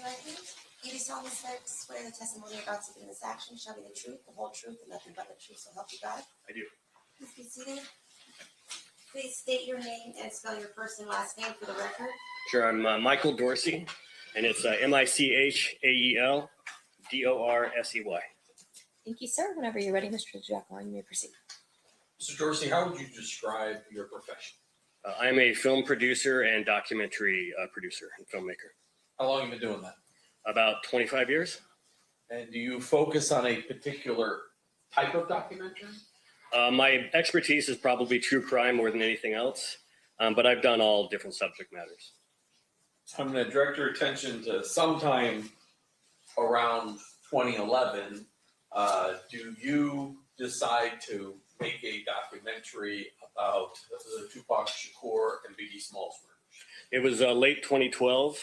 your right hand. You do solemnly swear the testimony you're about to give in this action shall be the truth, the whole truth, and nothing but the truth, so help you God. I do. Please be seated. Please state your name and spell your first and last name for the record. Sure, I'm Michael Dorsey, and it's Michaeldorsey. Thank you, sir. Whenever you're ready, Mr. Jacqueline, you may proceed. Mr. Dorsey, how would you describe your profession? I'm a film producer and documentary producer and filmmaker. How long have you been doing that? About 25 years. And do you focus on a particular type of documentary? My expertise is probably true crime more than anything else, but I've done all different subject matters. I'm going to direct your attention to sometime around 2011. Do you decide to make a documentary about the Tupac Shakur and Biggie Smalls murders? It was late 2012.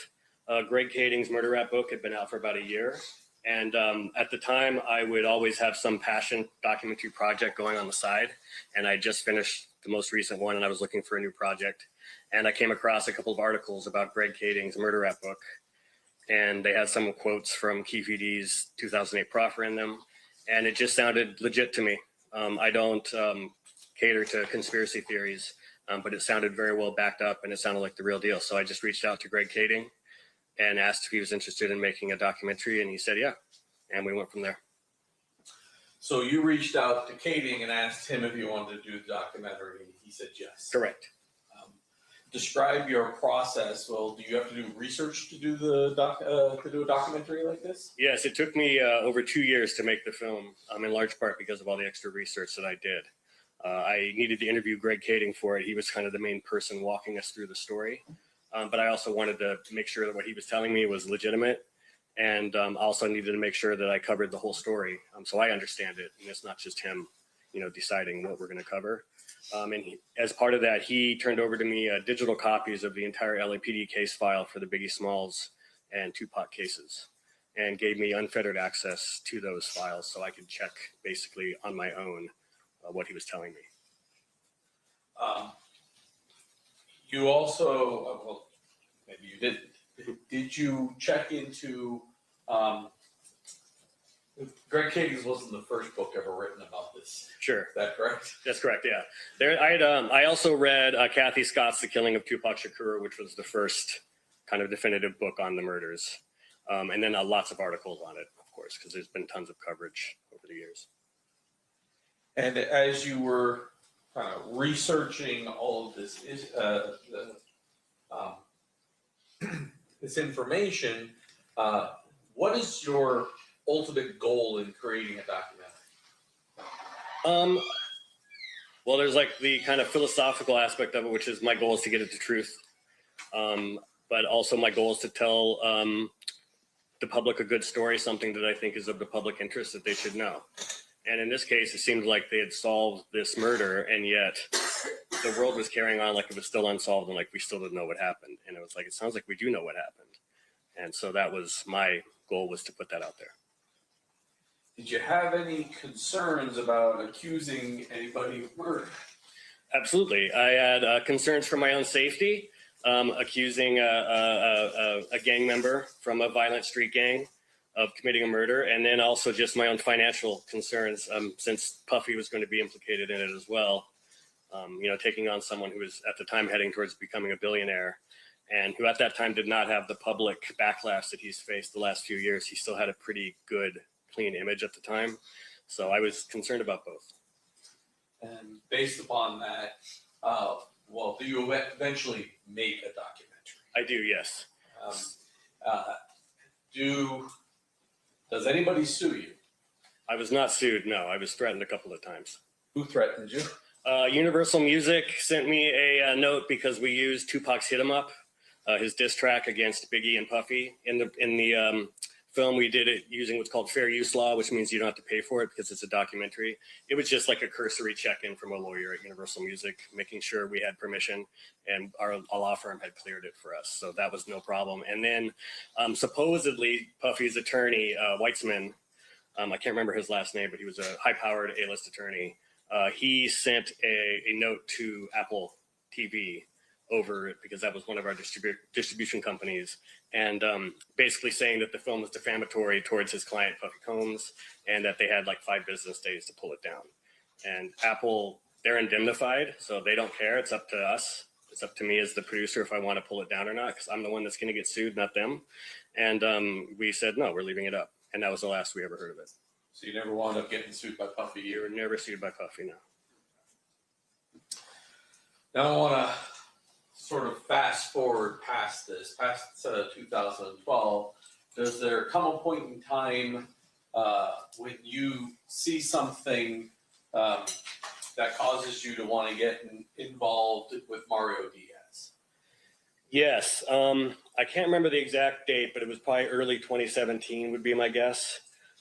Greg Kading's murder rap book had been out for about a year. And at the time, I would always have some passion documentary project going on the side. And I just finished the most recent one, and I was looking for a new project. And I came across a couple of articles about Greg Kading's murder rap book. And they had some quotes from Keefe D's 2008 proffer in them. And it just sounded legit to me. I don't cater to conspiracy theories, but it sounded very well backed up, and it sounded like the real deal. So I just reached out to Greg Kading and asked if he was interested in making a documentary, and he said, yeah. And we went from there. So you reached out to Kading and asked him if he wanted to do the documentary. He said yes. Correct. Describe your process. Well, do you have to do research to do the to do a documentary like this? Yes, it took me over 2 years to make the film, in large part because of all the extra research that I did. I needed to interview Greg Kading for it. He was kind of the main person walking us through the story. But I also wanted to make sure that what he was telling me was legitimate. And also needed to make sure that I covered the whole story. So I understand it. And it's not just him, deciding what we're going to cover. As part of that, he turned over to me digital copies of the entire LAPD case file for the Biggie Smalls and Tupac cases, and gave me unfettered access to those files so I could check basically on my own what he was telling me. You also, well, maybe you didn't. Did you check into Greg Kading's wasn't the first book ever written about this? Sure. Is that correct? That's correct, yeah. I also read Kathy Scott's The Killing of Tupac Shakur, which was the first kind of definitive book on the murders. And then lots of articles on it, of course, because there's been tons of coverage over the years. And as you were kind of researching all of this, this information, what is your ultimate goal in creating a documentary? Well, there's like the kind of philosophical aspect of it, which is my goal is to get at the truth. But also my goal is to tell the public a good story, something that I think is of the public interest that they should know. And in this case, it seemed like they had solved this murder, and yet the world was carrying on like it was still unsolved and like we still didn't know what happened. And it was like, it sounds like we do know what happened. And so that was my goal, was to put that out there. Did you have any concerns about accusing anybody of murder? Absolutely. I had concerns for my own safety, accusing a gang member from a violent street gang of committing a murder, and then also just my own financial concerns, since Puffy was going to be implicated in it as well. Taking on someone who was at the time heading towards becoming a billionaire, and who at that time did not have the public backlash that he's faced the last few years. He still had a pretty good, clean image at the time. So I was concerned about both. And based upon that, do you eventually make a documentary? I do, yes. Does anybody sue you? I was not sued, no. I was threatened a couple of times. Who threatened you? Universal Music sent me a note because we used Tupac's Hit 'Em Up, his diss track against Biggie and Puffy. In the film, we did it using what's called fair use law, which means you don't have to pay for it because it's a documentary. It was just like a cursory check-in from a lawyer at Universal Music, making sure we had permission, and our law firm had cleared it for us. So that was no problem. And then supposedly Puffy's attorney, Weitzman, I can't remember his last name, but he was a high-powered A-list attorney. He sent a note to Apple TV over it because that was one of our distribution companies, and basically saying that the film was defamatory towards his client Puffy Combs, and that they had like 5 business days to pull it down. And Apple, they're indemnified, so they don't care. It's up to us. It's up to me as the producer if I want to pull it down or not, because I'm the one that's going to get sued, not them. And we said, no, we're leaving it up. And that was the last we ever heard of it. So you never wound up getting sued by Puffy? You were never sued by Puffy, no. Now I want to sort of fast forward past 2012. Does there come a point in time when you see something that causes you to want to get involved with Mario Diaz? Yes. I can't remember the exact date, but it was probably early 2017 would be my guess.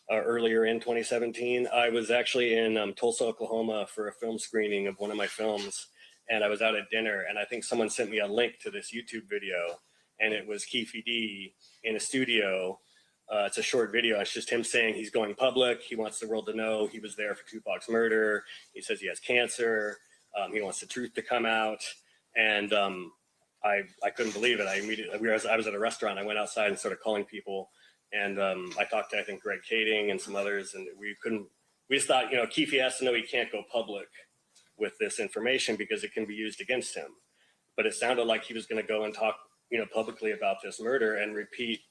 Earlier in 2017. I was actually in Tulsa, Oklahoma for a film screening of one of my films. And I was out at dinner, and I think someone sent me a link to this YouTube video, and it was Keefe D in a studio. It's a short video. It's just him saying he's going public. He wants the world to know he was there for Tupac's murder. He says he has cancer. He wants the truth to come out. And I couldn't believe it. I was at a restaurant. I went outside and started calling people. And I talked to, I think, Greg Kading and some others, and we just thought, Keefe has to know he can't go public with this information because it can be used against him. But it sounded like he was going to go and talk, publicly about this murder and repeat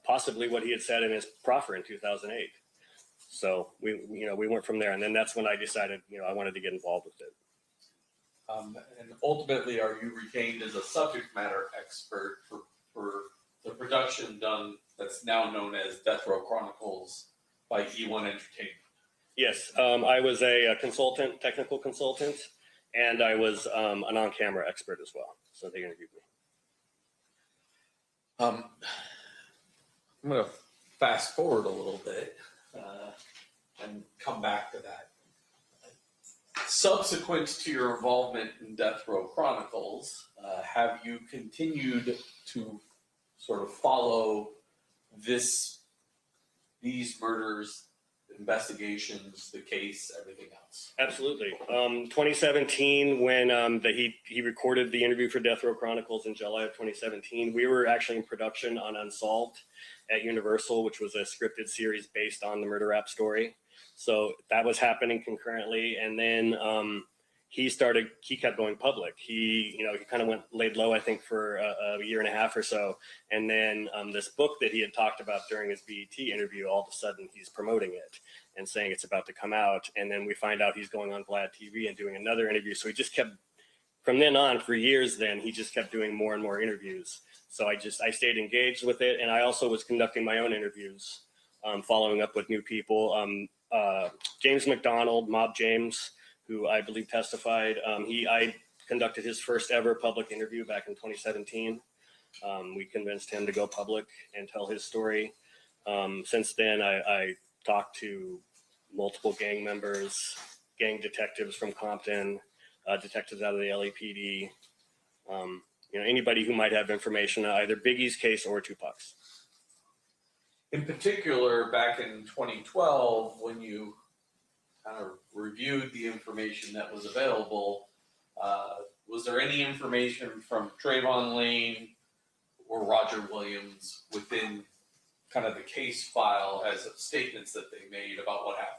possibly what he had said in his proffer in 2008. So we went from there, and then that's when I decided, I wanted to get involved with it. And ultimately, are you retained as a subject matter expert for the production done that's now known as Death Row Chronicles by E1 Entertainment? Yes, I was a consultant, technical consultant, and I was an on-camera expert as well. So they interviewed me. I'm going to fast forward a little bit and come back to that. Subsequent to your involvement in Death Row Chronicles, have you continued to sort of follow these murders, investigations, the case, everything else? Absolutely. 2017, when he recorded the interview for Death Row Chronicles in July of 2017, we were actually in production on Unsolved at Universal, which was a scripted series based on the murder rap story. So that was happening concurrently. And then he kept going public. He kind of laid low, I think, for a year and a half or so. And then this book that he had talked about during his BET interview, all of a sudden he's promoting it and saying it's about to come out. And then we find out he's going on Vlad TV and doing another interview. So he just kept, from then on, for years then, he just kept doing more and more interviews. So I stayed engaged with it. And I also was conducting my own interviews, following up with new people. James McDonald, Mob James, who I believe testified, I conducted his first ever public interview back in 2017. We convinced him to go public and tell his story. Since then, I talked to multiple gang members, gang detectives from Compton, detectives out of the LAPD, anybody who might have information on either Biggie's case or Tupac's. In particular, back in 2012, when you kind of reviewed the information that was available, was there any information from Trayvon Lane or Roger Williams within kind of the case file as statements that they made about what happened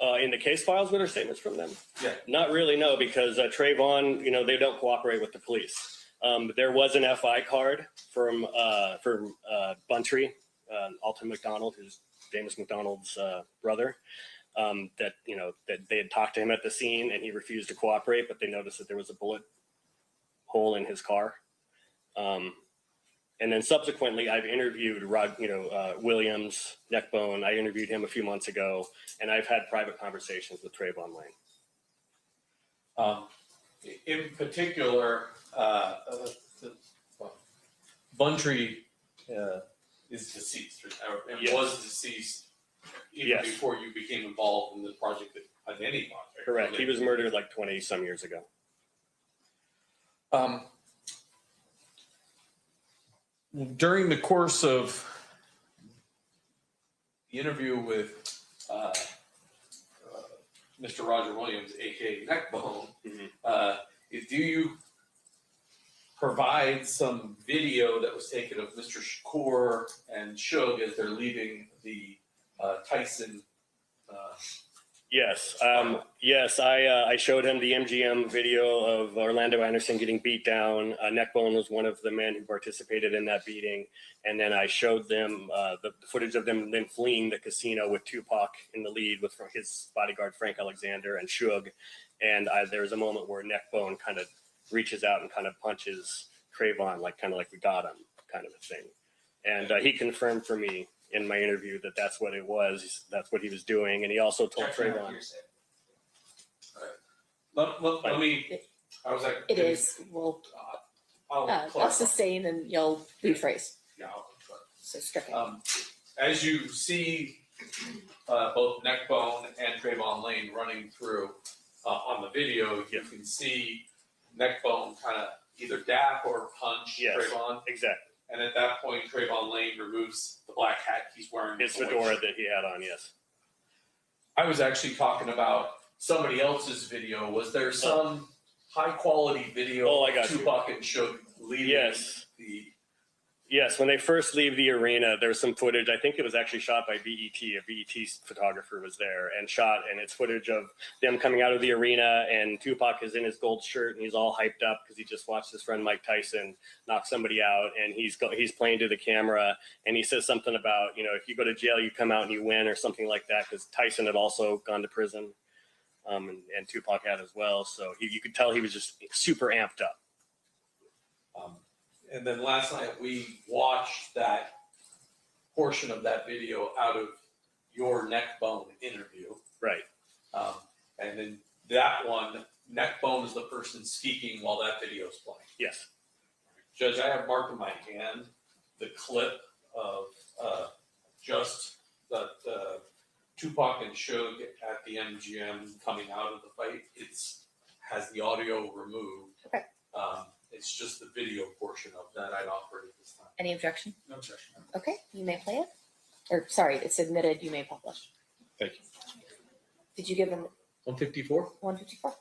that night? In the case files, were there statements from them? Yeah. Not really, no, because Trayvon, they don't cooperate with the police. There was an FI card from Buntree, Alton McDonald, who's James McDonald's brother, that they had talked to him at the scene and he refused to cooperate, but they noticed that there was a bullet hole in his car. And then subsequently, I've interviewed Williams, Neckbone. I interviewed him a few months ago, and I've had private conversations with Trayvon Lane. In particular, Buntree is deceased, and Yes. was deceased even Yes. before you became involved in the project, on any project. Correct. He was murdered like 20 some years ago. During the course of the interview with Mr. Roger Williams, aka Neckbone, Mhm. do you provide some video that was taken of Mr. Shakur and Shug as they're leaving the Tyson. Yes, I showed him the MGM video of Orlando Anderson getting beat down. Neckbone was one of the men who participated in that beating. And then I showed them the footage of them then fleeing the casino with Tupac in the lead with his bodyguard, Frank Alexander, and Shug. And there's a moment where Neckbone kind of reaches out and kind of punches Trayvon, kind of like we got him kind of a thing. And he confirmed for me in my interview that that's what it was. That's what he was doing. And he also told Trayvon. Let me. I was like. It is. Well, that's the saying, and you'll rephrase. Yeah. So strike it. As you see, both Neckbone and Trayvon Lane running through on the video, you can see Neckbone kind of either dap or punch Trayvon. Exactly. And at that point, Trayvon Lane removes the black hat he's wearing. His fedora that he had on, yes. I was actually talking about somebody else's video. Was there some high quality video of Tupac and Shug leaving the... Yes, when they first leave the arena, there's some footage. I think it was actually shot by BET. A BET photographer was there and shot, and it's footage of them coming out of the arena, and Tupac is in his gold shirt, and he's all hyped up because he just watched his friend Mike Tyson knock somebody out, and he's playing to the camera, and he says something about, if you go to jail, you come out and you win, or something like that, because Tyson had also gone to prison, and Tupac had as well. So you could tell he was just super amped up. And then last night we watched that portion of that video out of your Neckbone interview. Right. And then that one, Neckbone is the person speaking while that video is playing. Yes. Judge, I have marked in my hand the clip of just that Tupac and Shug at the MGM coming out of the fight. Has the audio removed. Okay. It's just the video portion of that I'd offer at this time. Any objection? No objection. Okay, you may play it. Or sorry, it's admitted. You may publish. Thank you. Did you give him 154? 154?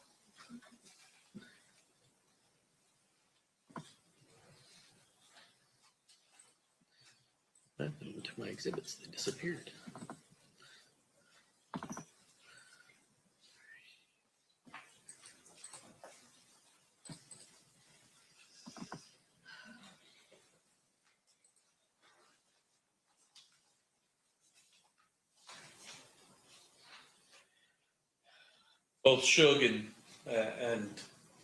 I went to my exhibits. They disappeared. Both Shug and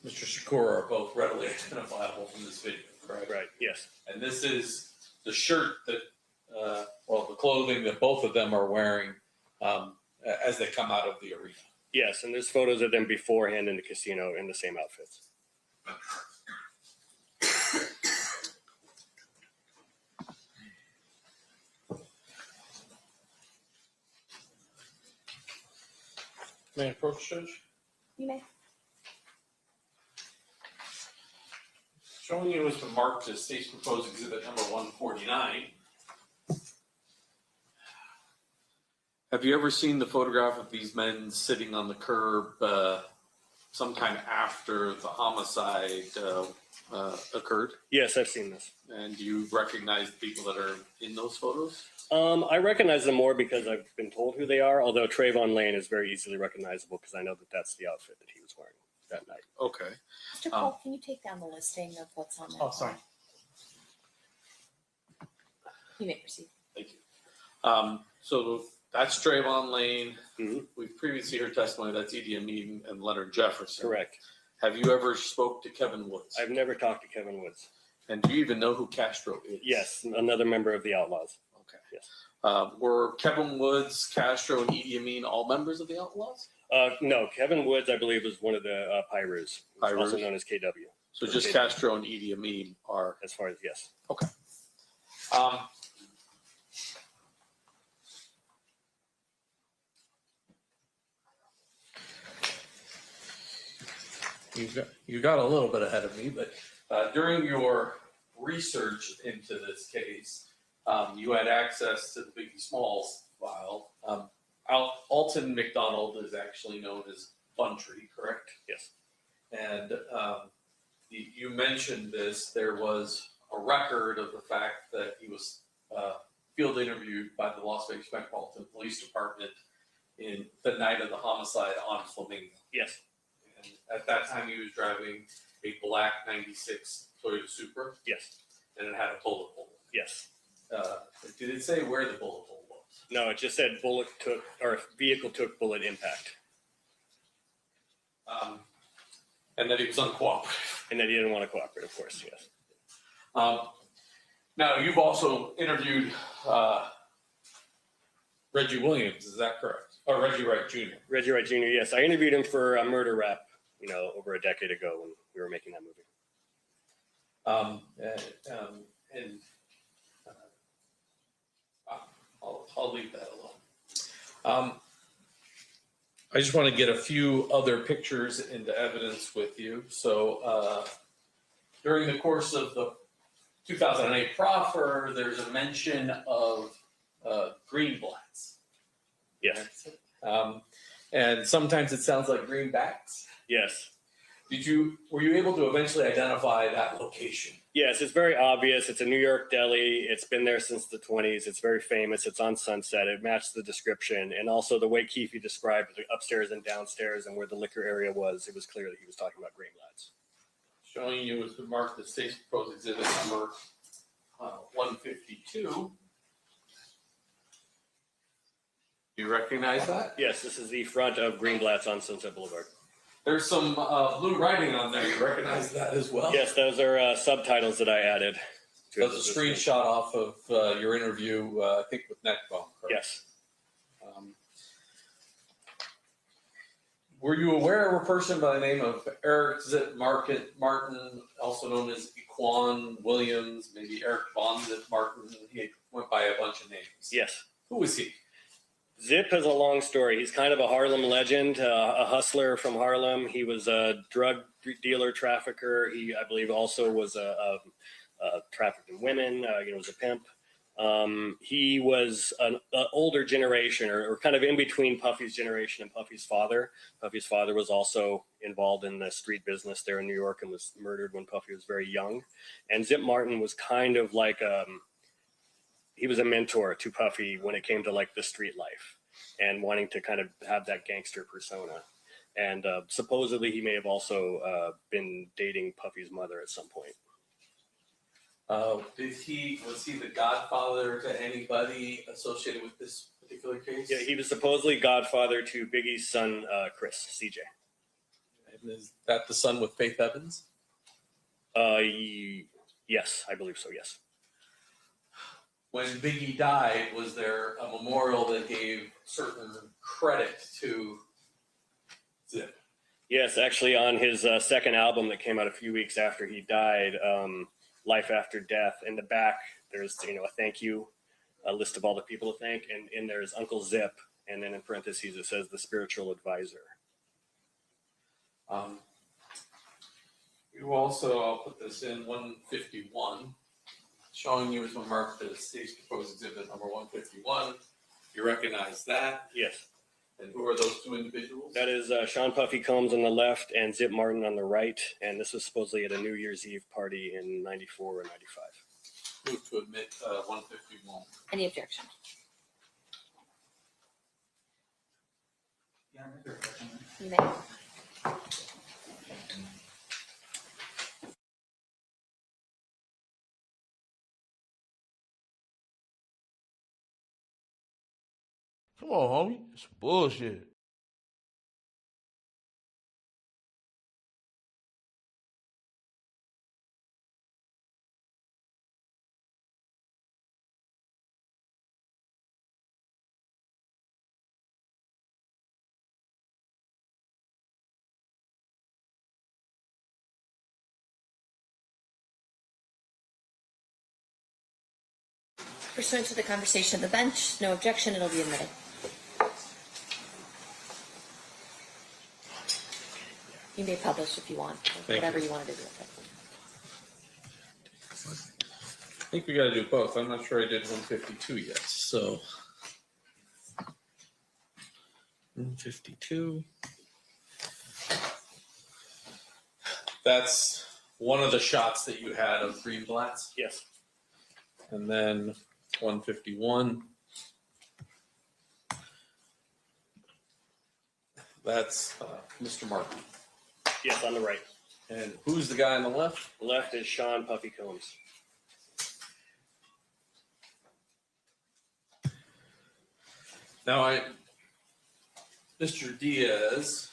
Mr. Shakur are both readily identifiable from this video, correct? Right, yes. And this is the shirt that, the clothing that both of them are wearing as they come out of the arena. Yes, and there's photos of them beforehand in the casino in the same outfits. May I approach, Judge? You may. Showing you as marked as state's proposed exhibit number 149. Have you ever seen the photograph of these men sitting on the curb sometime after the homicide occurred? Yes, I've seen this. And do you recognize the people that are in those photos? I recognize them more because I've been told who they are, although Trayvon Lane is very easily recognizable because I know that that's the outfit that he was wearing that night. Okay. Mr. Cole, can you take down the listing of what's on that? Oh, sorry. You may proceed. Thank you. So that's Trayvon Lane. Mhm. We've previously heard testimony that's Idi Amin and Leonard Jefferson. Correct. Have you ever spoke to Kevin Woods? I've never talked to Kevin Woods. And do you even know who Castro is? Yes, another member of the Outlaws. Okay. Yes. Were Kevin Woods, Castro, and Idi Amin all members of the Outlaws? No, Kevin Woods, I believe, was one of the Pyrus, also known as KW. So just Castro and Idi Amin are. As far as, yes. Okay. You got a little bit ahead of me, but during your research into this case, you had access to the Biggie Smalls file. Alton McDonald is actually known as Buntree, correct? Yes. And you mentioned this, there was a record of the fact that he was field interviewed by the Las Vegas Metropolitan Police Department in the night of the homicide on Flamingo. Yes, And at that time, he was driving a black 96 Toyota Supra, yes, and it had a bullet hole. yes. Did it say where the bullet hole was? No, it just said vehicle took bullet impact, And that he was uncooperative. and that he didn't want to cooperate, of course, yes. Now, you've also interviewed Reggie Williams, is that correct? Or Reggie Wright Jr.? Reggie Wright Jr., yes. I interviewed him for a murder rap, over a decade ago when we were making that movie. I'll leave that alone. I just want to get a few other pictures into evidence with you. So during the course of the 2008 proffer, there's a mention of greenblatts. Yes, And sometimes it sounds like greenbacks. yes. Were you able to eventually identify that location? Yes, it's very obvious. It's a New York deli. It's been there since the 20s. It's very famous. It's on Sunset. It matched the description. And also the way Keefe described the upstairs and downstairs and where the liquor area was, it was clear that he was talking about Greenblatt's. Showing you is marked the state's proposed exhibit number 152. Do you recognize that? Yes, this is the front of Greenblatt's on Sunset Boulevard. There's some blue writing on there. You recognize that as well? Yes, those are subtitles that I added. That's a screenshot off of your interview, I think, with Neckbone, correct? Yes. Were you aware of a person by the name of Eric Zip Martin, also known as Equan Williams, maybe Eric Von Zip Martin? He went by a bunch of names. Yes. Who was he? Zip has a long story. He's kind of a Harlem legend, a hustler from Harlem. He was a drug dealer, trafficker. He, I believe, also was trafficking women. Was a pimp. He was an older generation, or kind of in between Puffy's generation and Puffy's father. Puffy's father was also involved in the street business there in New York and was murdered when Puffy was very young. And Zip Martin was kind of like he was a mentor to Puffy when it came to like the street life and wanting to kind of have that gangster persona. And supposedly he may have also been dating Puffy's mother at some point. Was he the godfather to anybody associated with this particular case? Yeah, he was supposedly godfather to Biggie's son, Chris, CJ. And is that the son with Faith Evans? Yes, I believe so, yes. When Biggie died, was there a memorial that gave certain credit to Zip? Yes, actually on his second album that came out a few weeks after he died, Life After Death, in the back, there's, a thank you, a list of all the people to thank, and in there's Uncle Zip, and then in parentheses it says the spiritual advisor. You also, I'll put this in 151, showing you as marked as state's proposed exhibit number 151. You recognize that? Yes. And who are those two individuals? That is Sean Puffy Combs on the left and Zip Martin on the right, and this was supposedly at a New Year's Eve party in 94 or 95. Move to admit 151. Any objection? Yeah, I'm there for a second. You may. Come on, homie. It's bullshit. Pursuant to the conversation of the bench, no objection, it'll be admitted. You may publish if you want, or whatever you want to do with it. I think we got to do both. I'm not sure I did 152 yet. So 152. That's one of the shots that you had of Greenblatt's, Yes. and then 151. That's Mr. Martin. Yes, on the right. And who's the guy on the left? Left is Sean Puffy Combs. Now, Mr. Diaz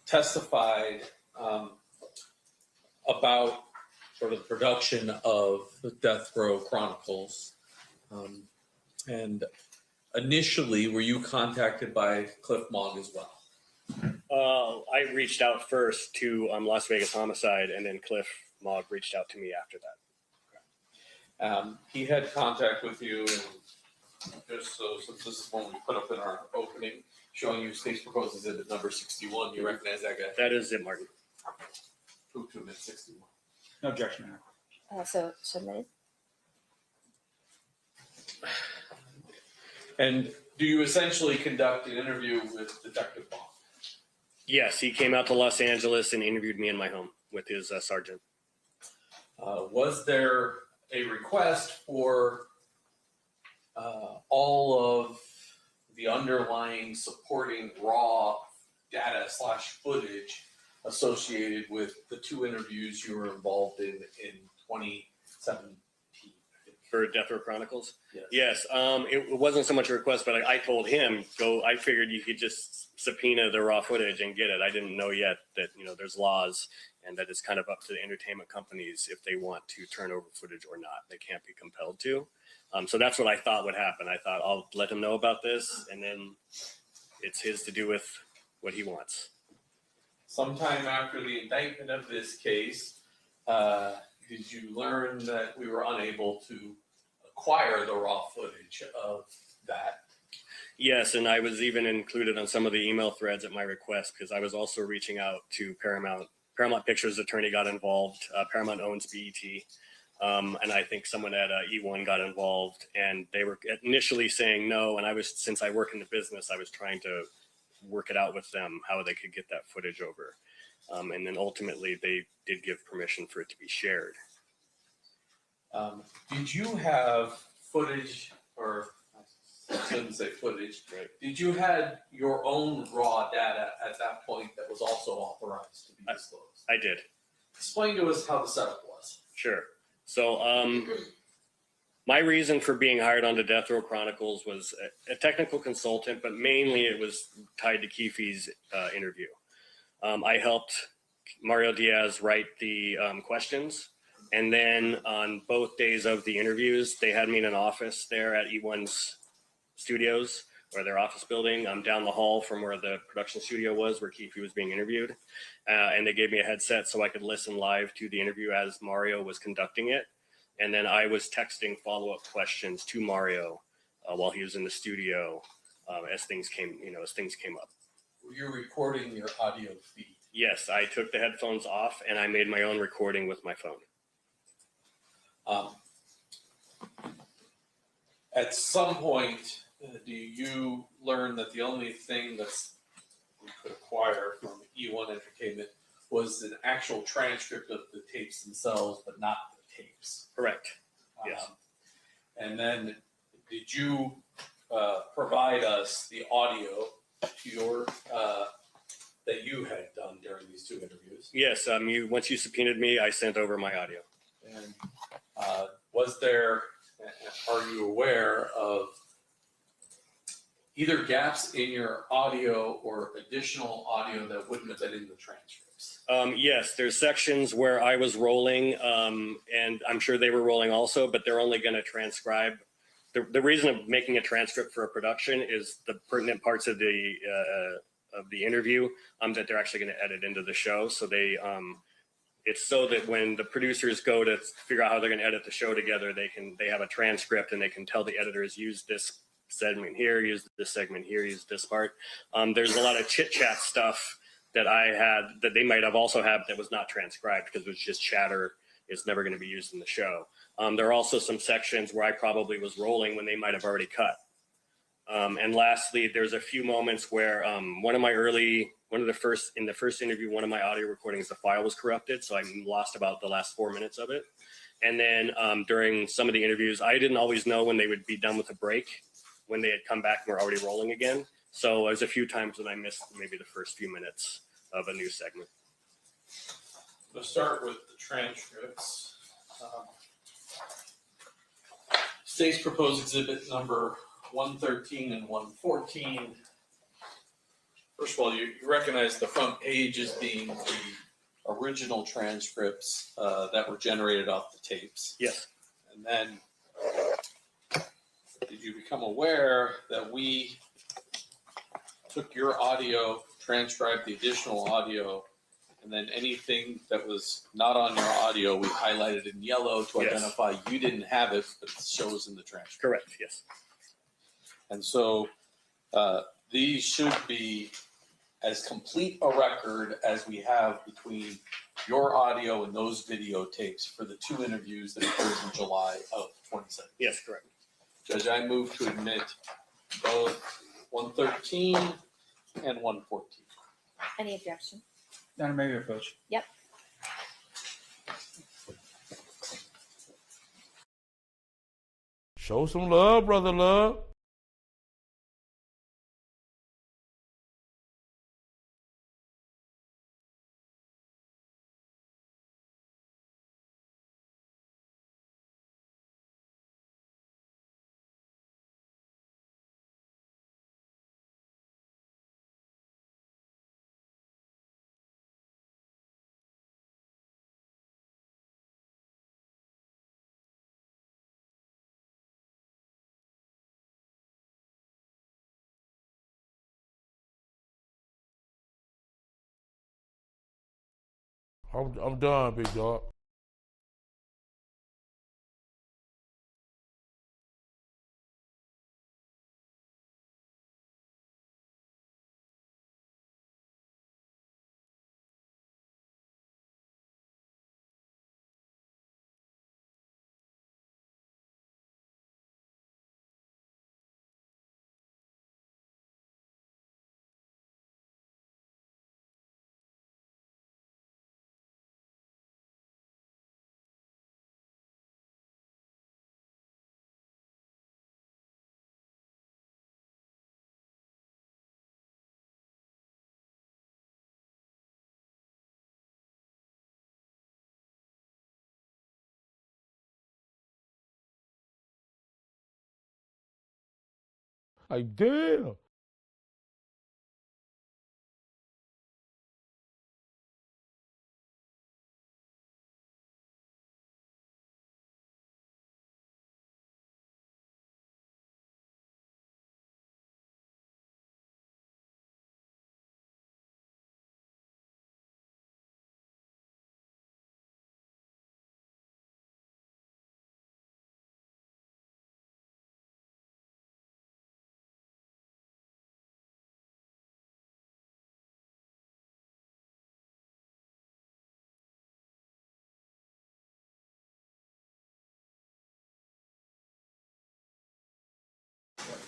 testified about sort of the production of the Death Row Chronicles. And initially, were you contacted by Cliff Mogg as well? I reached out first to Las Vegas Homicide, and then Cliff Mogg reached out to me after that. He had contact with you, and just so since this is one we put up in our opening, showing you state's proposed exhibit number 61, you recognize that guy? That is it, Martin. Prove to him at 61. No objection, Mayor. So submitted. And do you essentially conduct an interview with Detective Bond? Yes, he came out to Los Angeles and interviewed me in my home with his sergeant. Was there a request for all of the underlying supporting raw data / footage associated with the two interviews you were involved in 2017? For Death Row Chronicles? Yes. Yes, it wasn't so much a request, but I told him, I figured you could just subpoena the raw footage and get it. I didn't know yet that, there's laws and that it's kind of up to the entertainment companies if they want to turn over footage or not. They can't be compelled to. So that's what I thought would happen. I thought I'll let him know about this, and then it's his to do with what he wants. Sometime after the indictment of this case, did you learn that we were unable to acquire the raw footage of that? Yes, and I was even included on some of the email threads at my request because I was also reaching out to Paramount. Paramount Pictures attorney got involved. Paramount owns BET. And I think someone at E1 got involved, and they were initially saying no. And since I work in the business, I was trying to work it out with them, how they could get that footage over. And then ultimately they did give permission for it to be shared. Did you have footage, or I shouldn't say footage, Right. did you had your own raw data at that point that was also authorized to be disclosed? I did. Explain to us how the setup was. Sure. So my reason for being hired onto Death Row Chronicles was a technical consultant, but mainly it was tied to Keefe's interview. I helped Mario Diaz write the questions. And then on both days of the interviews, they had me in an office there at E1's studios, or their office building. I'm down the hall from where the production studio was, where Keefe was being interviewed. And they gave me a headset so I could listen live to the interview as Mario was conducting it. And then I was texting follow-up questions to Mario while he was in the studio as things came up. Were you recording your audio feed? Yes, I took the headphones off and I made my own recording with my phone. At some point, do you learn that the only thing that's we could acquire from E1 Entertainment was an actual transcript of the tapes themselves, but not the tapes? Correct. Yes. And then did you provide us the audio to your that you had done during these two interviews? Yes. Once you subpoenaed me, I sent over my audio. And was there, are you aware of either gaps in your audio or additional audio that wouldn't have been in the transcripts? Yes, there's sections where I was rolling, and I'm sure they were rolling also, but they're only going to transcribe. The reason of making a transcript for a production is the pertinent parts of the interview that they're actually going to edit into the show. So it's so that when the producers go to figure out how they're going to edit the show together, they have a transcript and they can tell the editors use this segment here, use this segment here, use this part. There's a lot of chit chat stuff that I had that they might have also had that was not transcribed because it was just chatter. It's never going to be used in the show. There are also some sections where I probably was rolling when they might have already cut. And lastly, there's a few moments where in the first interview, one of my audio recordings, the file was corrupted. So I lost about the last 4 minutes of it. And then during some of the interviews, I didn't always know when they would be done with a break, when they had come back and were already rolling again. So there's a few times when I missed maybe the first few minutes of a new segment. Let's start with the transcripts. State's proposed exhibit number 113 and 114. First of all, you recognize the front page as being the original transcripts that were generated off the tapes. Yes. And then did you become aware that we took your audio, transcribed the additional audio, and then anything that was not on your audio, we highlighted in yellow to Yes. identify you didn't have it, but it shows in the transcript. Correct. Yes. And so these should be as complete a record as we have between your audio and those videotapes for the 2 interviews that occurred in July of 2017. Yes. Correct. Judge, I move to admit both 113 and 114. Any objection? Madam Mayor, Coach. Yep. Show some love, brother love. I'm done, big dog. Like, damn.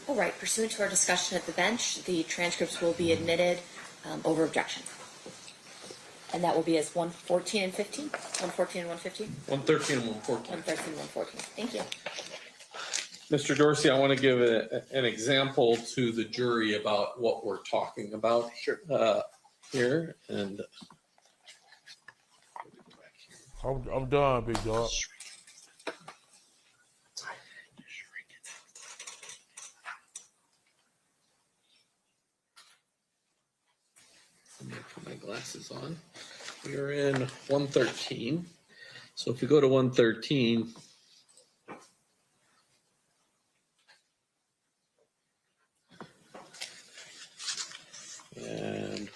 All right, pursuant to our discussion at the bench, the transcripts will be admitted over objection. And that will be as 114 and 15? 114 and 115? 113 and 114. 113 and 114. Thank you. Mr. Dorsey, I want to give an example to the jury about what we're talking about here. And I'm done, big dog. I'm going to put my glasses on. We are in 113. So if we go to 113, and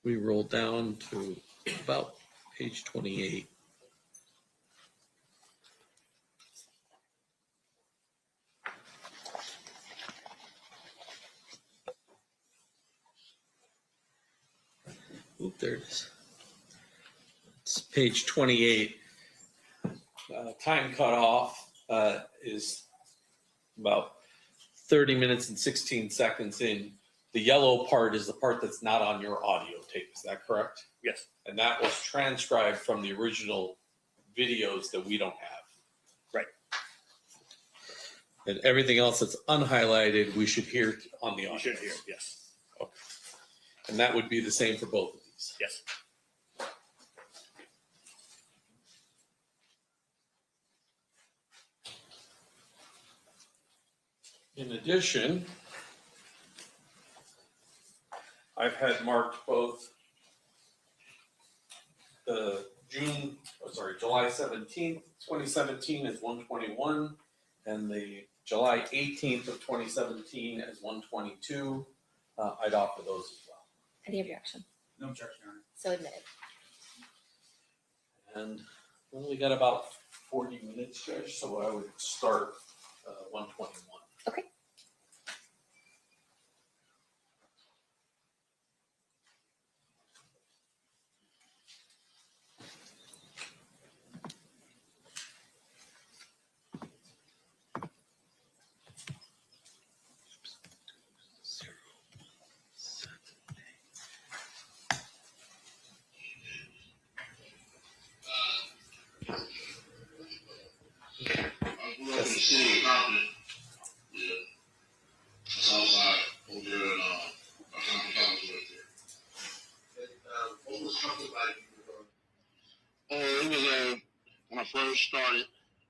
we roll down to about page 28. Oop, there it is. It's page 28. Time cutoff is about 30 minutes and 16 seconds in. The yellow part is the part that's not on your audio tape. Is that correct? Yes. And that was transcribed from the original videos that we don't have. Right. And everything else that's unhighlighted, we should hear on the audio. You should hear. Yes. Okay. And that would be the same for both of these. Yes. In addition, I've had marked both the July 17th, 2017 as 121 and the July 18th of 2017 as 122. I'd offer those as well. Any objection? No objection, Your Honor. So admitted. And well, we got about 40 minutes, Judge, so I would start 121. Okay. Grew up in the city of Compton. Yeah. Southside over there in Compton College right there. And what was Compton like? It was when I first started.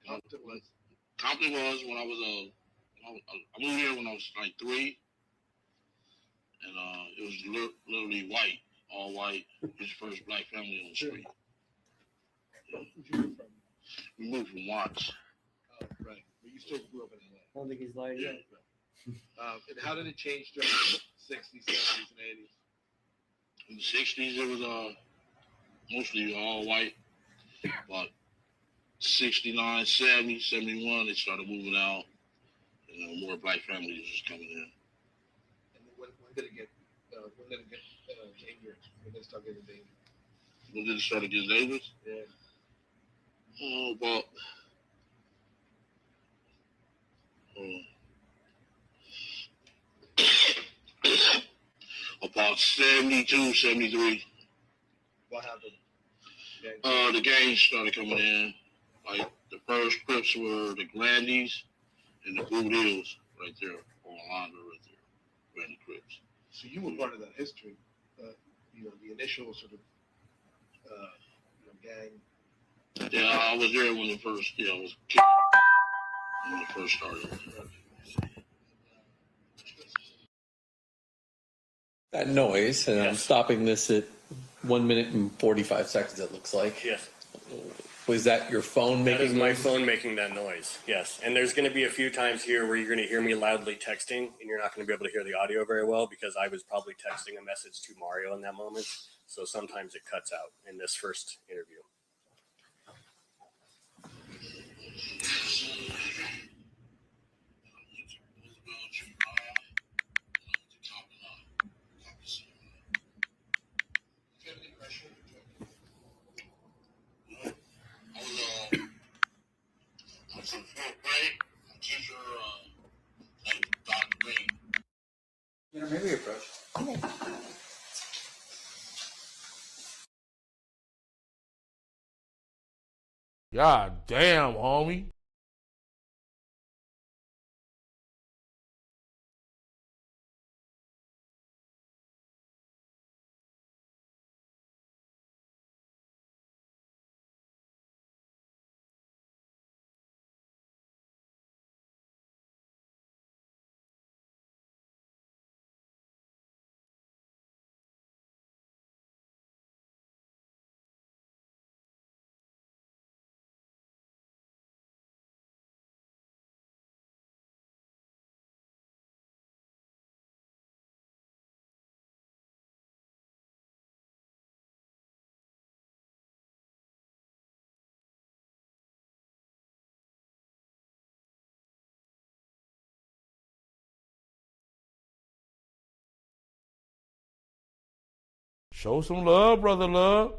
Compton was when I was I moved here when I was like 3, and it was literally white, all white. It was the first black family on the street. Yeah. We moved from Watts. Oh, right. But you still grew up in LA. I don't think he's lying yet. And how did it change during the 60s, 70s, and 80s? In the 60s, it was mostly all white. But 69, 70, 71, they started moving out. And more black families was coming in. And when did it get dangerous? When did it start getting dangerous? When did it start to get dangerous? Yeah. Oh, about about 72, 73. What happened? The gangs started coming in. Like the first Crips were the Grandies and the Blue Hills right there on Alondra right there. Grandy Crips. So you were part of that history, the initial sort of, gang. Yeah, I was there when the first, was when it first started. That noise, and I'm Yes. stopping this at 1 minute and 45 seconds, it looks like. Yes. Was that your phone That is making my noise? phone making that noise. Yes. And there's going to be a few times here where you're going to hear me loudly texting and you're not going to be able to hear the audio very well because I was probably texting a message to Mario in that moment. So sometimes it cuts out in this first interview. Maybe approach. Okay. God damn, homie. Show some love, brother love.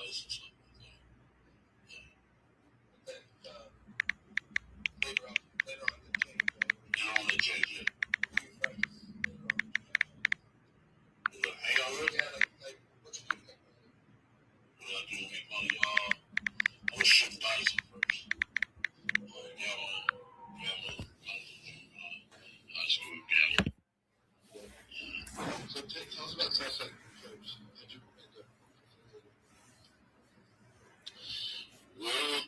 dice and stuff like that. Later on, they change. You know, they change it. Hang on, really? Yeah, like what you do? What I do to make money? I was shooting dice at first. Gambling, high school gambling. So tell us about Tessa first. How'd you end up? Well,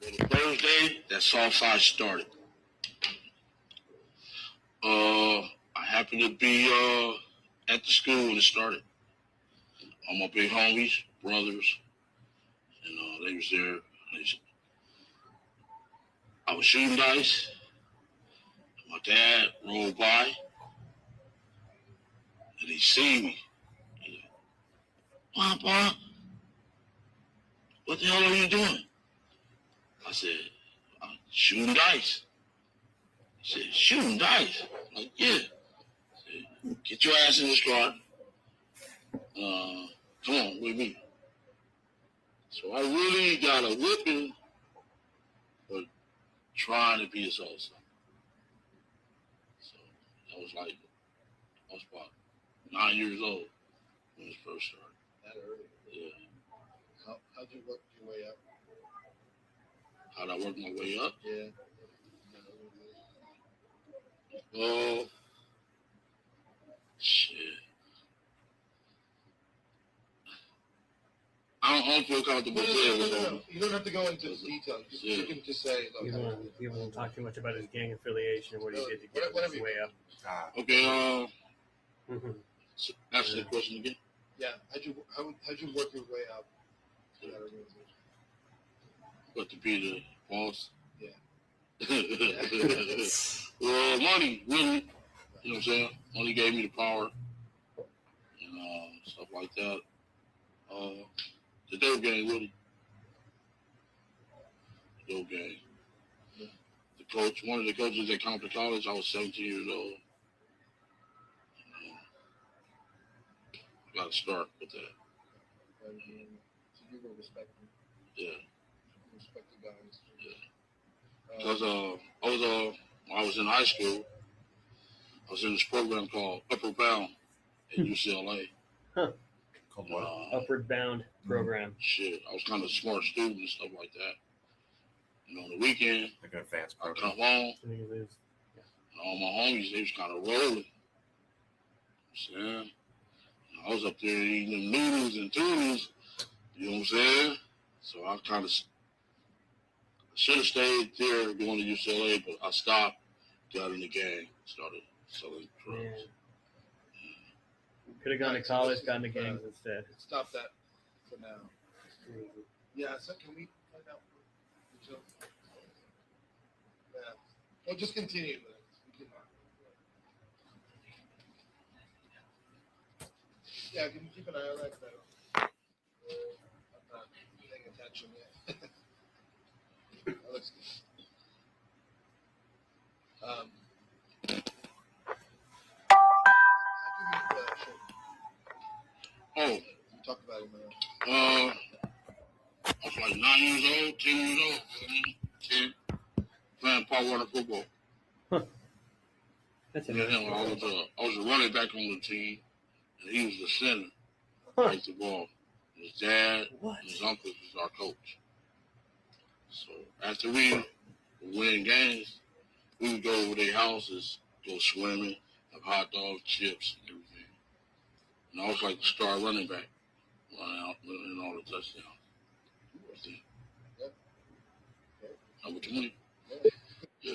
the Thursday that Southside started. I happened to be at the school when it started. All my big homies, brothers, and they was there. I was shooting dice. My dad rolled by, and he seen me. He said, Papa, what the hell are you doing? I said, I'm shooting dice. He said, shooting dice? I'm like, yeah. I said, get your ass in this car. Come on with me. So I really got a whipping for trying to be a salsa. So I was about 9 years old when it first started. That early. Yeah. How'd you work your way up? How'd I work my way up? Yeah. Oh, shit. I don't feel comfortable saying No. You don't have to go into detail. You can just say, You look. don't want to talk too much about his gang affiliation and what he did to get Whatever his way up. Okay, so ask the question again. Yeah. How'd you work your way up to that organization? What, to be the boss? Yeah. Well, money, really. You know what I'm saying? Money gave me the power and stuff like that. The dope game, really. The dope game. Yeah. The coach, one of the coaches at Compton College, I was 17 years old. Got to start with that. So you were respecting. Yeah. Respect the guys. Yeah. Because when I was in high school, I was in this program called Upward Bound at UCLA. Huh. Called what? Upward Bound program. Shit, I was kind of a smart student and stuff like that. And on the weekend, Like an advanced I program. come home, I think it is. and all my homies, they was kind of rolling. You know what I'm saying? And I was up there eating them noodles and toodles. You know what I'm saying? So I kind of should have stayed there going to UCLA, but I stopped, got in the gang, started selling drugs. Man. Could have gone to college, gotten the gangs instead. Stop that for now. Yeah, so can we find out? Yeah. Well, just continue with it. Yeah, can you keep an eye on that? I'm not paying attention yet. That looks good. How'd you meet Sean? Oh, You talked about him. I was like 9 years old, 10 years old, 10, playing Paul Warner football. That's You know, interesting. I was a running back on the team, and he was the center. Huh. Like the ball. His dad What? and his uncle was our coach. So after we win games, we would go over their houses, go swimming, have hot dogs, chips, and everything. And I was like the star running back, running out, winning all the touchdowns. Number 20. Yeah.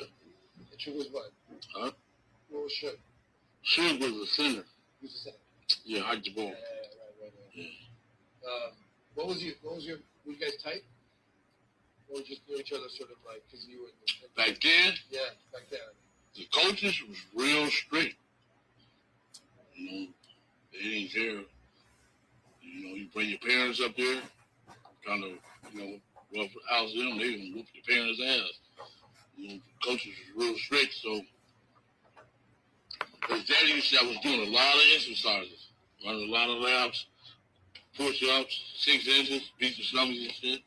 And she was what? Huh? What was she? She was the center. Who's the center? Yeah, I the ball. Right. Yeah. What was your, were you guys tight? Or just knew each other sort of like, because you were in the, Back then, yeah, back then. the coaches was real strict. You know, they didn't care. You know, you bring your parents up there, kind of, well, for Alice, they even whoop the parents' ass. Coaches was real strict, so his daddy used to, I was doing a lot of exercises, running a lot of laps, push-ups, 6 inches, beat the stomachs and shit.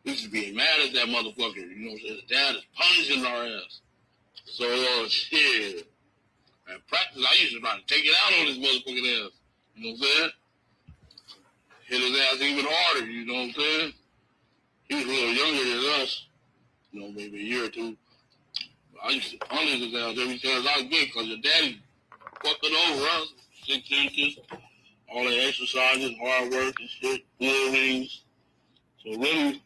We used to be mad at that motherfucker, you know what I'm saying? The dad is punishing our ass. So, shit. At practice, I used to try to take it out on his motherfucking ass. You know what I'm saying? Hit his ass even harder, you know what I'm saying? He was a little younger than us, maybe a year or two. I used to punish his ass every chance I get because your daddy fucking over us. 6 inches, all the exercises, hard work and shit, bull rings. So really,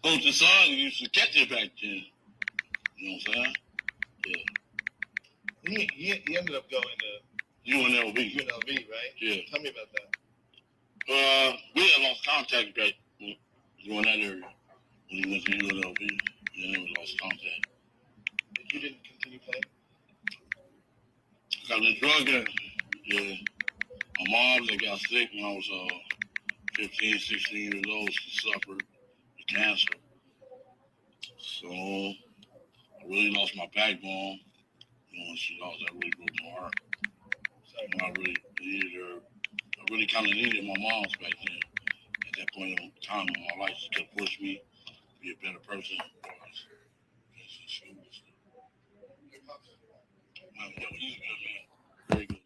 Coach's son used to catch it back then. You know what I'm saying? Yeah. He ended up going to UNLV. UNLV, right? Yeah. Tell me about that. We had lost contact back in that area when he went to UNLV. Yeah, we lost contact. You didn't continue playing? Got in drug game. Yeah. My mom that got sick when I was 15, 16 years old. She suffered with cancer. So I really lost my backbone. When she lost, that really broke my heart. And I really needed her. I really kind of needed my mom's back then. At that point in time in my life, she could push me to be a better person. No, he's a good man. Very good man.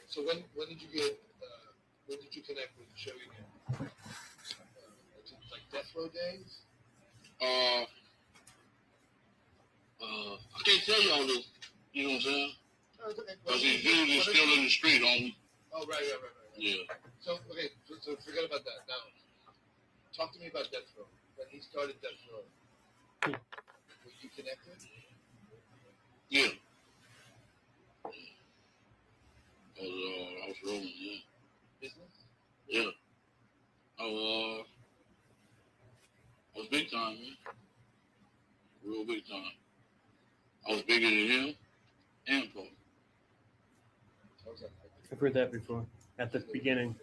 So when did you get? When did you connect with Joey again? Like Death Row days? I can't tell you all this. You know what I'm saying? Okay. Because he's usually still in the street, homie. Oh, right. Yeah. So forget about that. Now, talk to me about Death Row. When he started Death Row, were you connected? Yeah. I was rolling, yeah. Business? Yeah. I was big time, man. Real big time. I was bigger than him and Paul. How was that? I've heard that before at the beginning.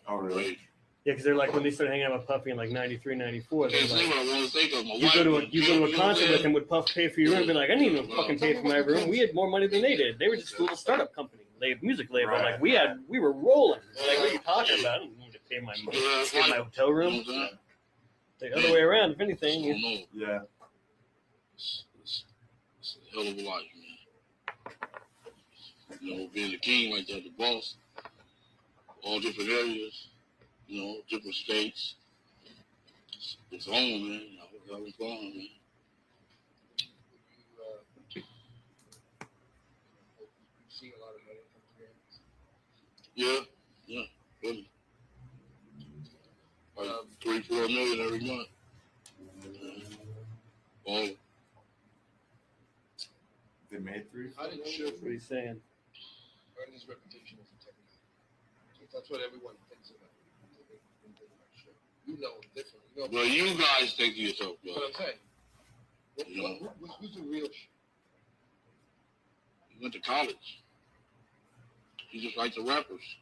Oh, really? Yeah, because they're like when they started hanging out with Puffy in like 93, 94. They're Can't say like, what I want to say because my you wife. go to a concert with him, would Puff pay for your room? Be like, I didn't even fucking pay for my room. We had more money than they did. They were just a little startup company, music label. Right. Like we were rolling. Like, what are you talking about? I don't need to pay my hotel room. The other way around, if anything. Yeah. It's a hell of a life, man. Being the king like that, the boss, all different areas, different states. It's home, man. I was having fun, man. You see a lot of money come through. Yeah, really. Like 3-4 million every month. All They made 3. How did Suge What are you saying? earn his reputation as a technical? That's what everyone thinks about. You know him differently. well, you guys think to yourself, That's what I'm saying. Yeah. Who's the real Suge? He went to college. He just like the rappers.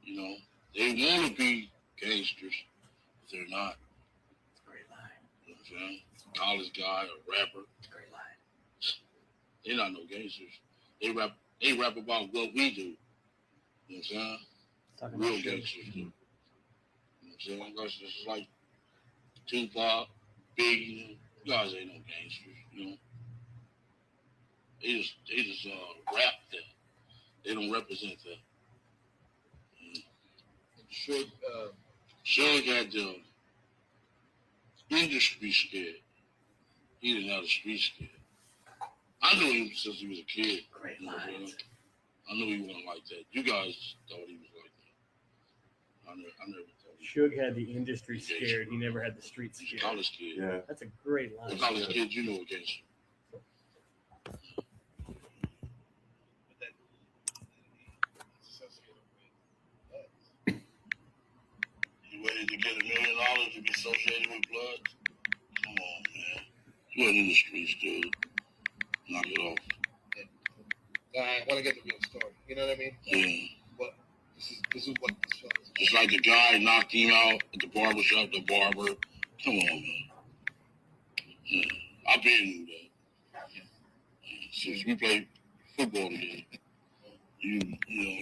They want to be gangsters, but they're not. Great line. You know what I'm saying? College guy, a rapper. Great line. They're not no gangsters. They rap about what we do. You know what I'm saying? Talking Real about Suge. gangsters do. You know what I'm saying? That's just like Tupac, Biggie. You guys ain't no gangsters, They just rap that. They don't represent that. Suge, Suge had the industry scared. He didn't have the street scared. I knew him since he was a kid. Great You know what I'm line. saying? I knew he wasn't like that. You guys thought he was like that. I never thought he Suge had the industry scared. He never had the street was a scared. college kid. Yeah. That's a great line. A college kid, you know against you. You ready to get $1 million to be associated with blood? Come on, man. You ain't in the streets, dude. Knock it off. I want to get the real story. You know what I mean? Yeah. But This is what this film is. It's like the guy knocked him out at the barbershop, the barber. Come on, man. Yeah. I've been that. Since we played football together. You know,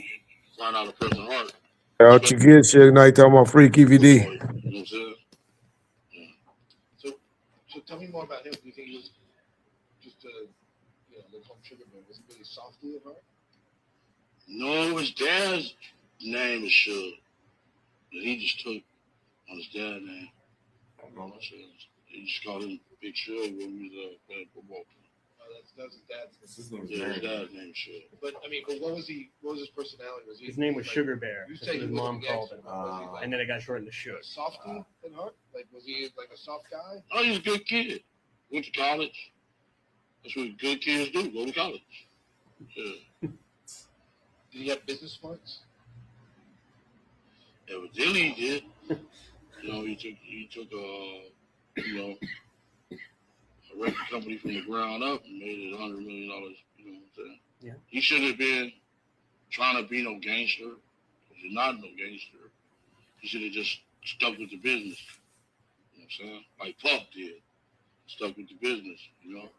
find out a person's heart. Out you get shit tonight talking about free Keefe D. You know what I'm saying? So tell me more about him. Do you think he was just a, like home sugar man? Was he really softy at heart? No, his dad's name is Suge. And he just took on his dad's name. He just called him Big Suge when we was playing football. That's his dad's name. Yeah, his dad's name is Suge. But I mean, what was he? What was his personality? Was he? His name was like, Sugar Bear. You That's say what his he was mom a called gangster, him. but was he like And then it got shortened to Suge. softy at heart? Like, was he like a soft guy? Oh, he's a good kid. Went to college. That's what good kids do. Go to college. Yeah. Did he have business smarts? Evidently he did. He took a record company from the ground up and made it $100 million. You know what I'm saying? Yeah. He shouldn't have been trying to be no gangster. Because you're not no gangster. He should have just stuck with the business. You know what I'm saying? Like Puff did. Stuck with the business, the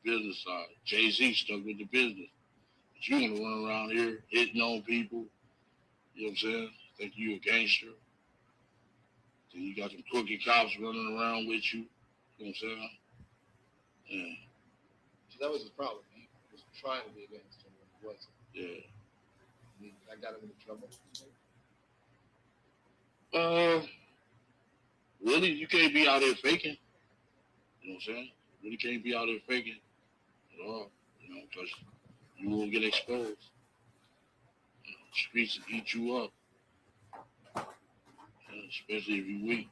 business side. Jay-Z stuck with the business. But you want to run around here hitting on people, you know what I'm saying? Think you a gangster. Then you got some crooked cops running around with you, you know what I'm saying? Yeah. So that was his problem. He was trying to be a gangster when he wasn't. Yeah. That got him into trouble. Really, you can't be out there faking. You know what I'm saying? You really can't be out there faking at all, because you will get exposed. Streets will eat you up, especially if you're weak.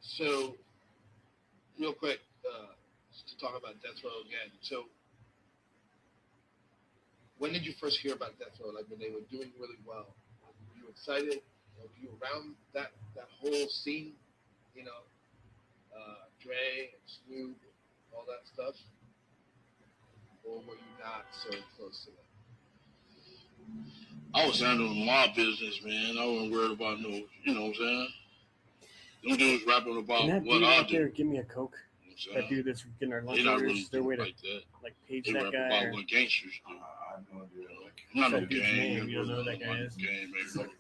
So, real quick, to talk about Death Row again. So, when did you first hear about Death Row? Like when they were doing really well? Were you excited? Were you around that whole scene? Dre and Snoop, all that stuff? Or were you not so close to that? I was handling my business, man. I wasn't worried about no, you know what I'm saying? Them dudes rapping about Can that what dude I out do. there give me a Coke? You know That dude that's getting our lunch They not orders. really Their way to like that. like page They that rap guy. about Or... what gangsters do. I have no idea. I'm not no That dude's gang name, member. you don't know who that guy I'm not is? a gang member.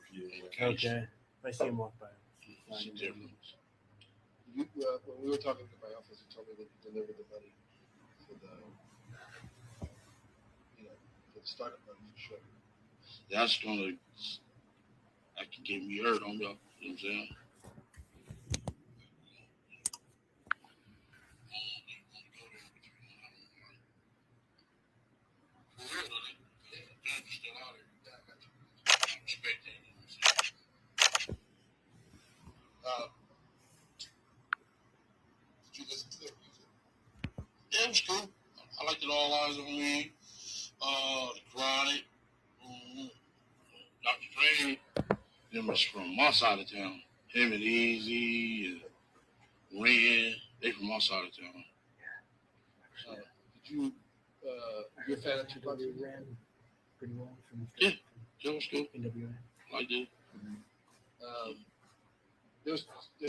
Okay. If I see him walk by. It's a difference. When we were talking to my office, you told me that you delivered the money for the, for the startup money for sure. That can get me hurt on y'all. You know what I'm saying? Did you listen to their music? Yeah, it was cool. I liked it All Eyes on Me, The Chronic, Dr. Dre. Them was from my side of town. Him and Easy and Ren, they from my side of town. Did you, you're a fan of Tupac? ran pretty well from Yeah, that was cool. NWA. I like that. There's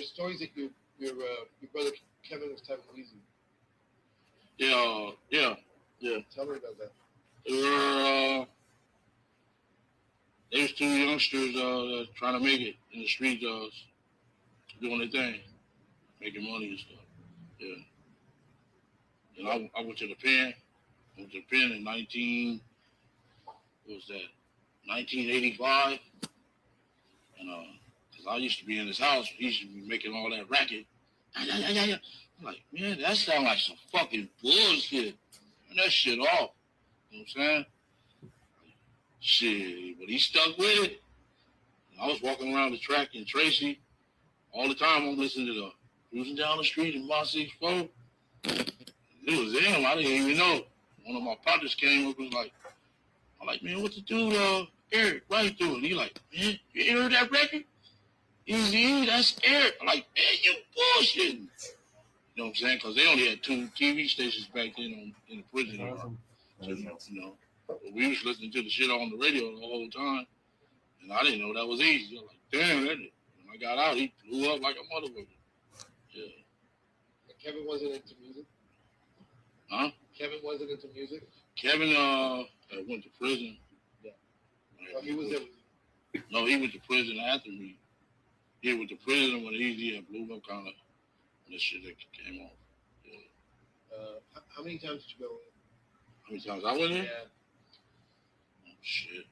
stories that your brother Kevin was typing easy. Yeah. Tell me about that. They was two youngsters trying to make it in the street, doing their thing, making money and stuff. Yeah. And I went to the pen. I went to the pen in 1985. And because I used to be in his house, he used to be making all that racket. Yeah. I'm like, man, that sounds like some fucking bullshit. Turn that shit off. You know what I'm saying? Shit, but he stuck with it. I was walking around the track in Tracy all the time. I'm listening to the cruising down the street in my 6'4". It was him. I didn't even know. One of my partners came up and was like, I'm like, man, what the dude, Eric, Wright doing? He like, man, you heard that record? Easy, that's Eric. I'm like, man, you bullshitting. You know what I'm saying? Because they only had 2 TV stations back then in the prison yard. Awesome. So, you know, but we was listening to the shit on the radio the whole time, and I didn't know that was easy. I was like, damn, that. When I got out, he blew up like a motherfucker. Yeah. Kevin wasn't into music? Huh? Kevin wasn't into music? Kevin went to prison. Yeah. Oh, he was in. No, he went to prison after me. He went to prison when Easy had blew up kind of this shit that came off. Yeah. How many times did you go in? How many times I went in? Yeah. Oh, shit.